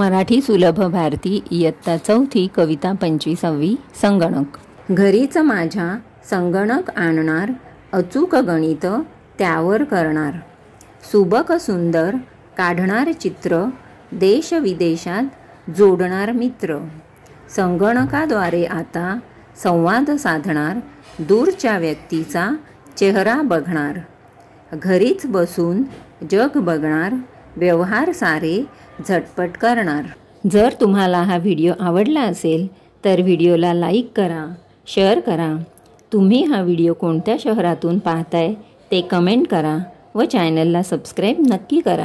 मराठी सुलभ भारती इयत्ता चौथी कविता 25वी संगणक। घरीच माझ्या संगणक आणणार, अचूक गणित त्यावर करणार, सुबक सुंदर काढणार चित्र, देश विदेशात जोडणार मित्र, संगणकाद्वारे आता संवाद साधणार, दूरच्या व्यक्तीचा चेहरा बघणार, घरीच बसून जग बघणार, व्यवहार सारे झटपट करणार। जर तुम्हाला हा व्हिडिओ आवडला असेल तर व्हिडिओला लाईक करा, शेअर करा। तुम्ही हा व्हिडिओ कोणत्या शहरातून पाहताय ते कमेंट करा व चॅनलला सबस्क्राईब नक्की करा।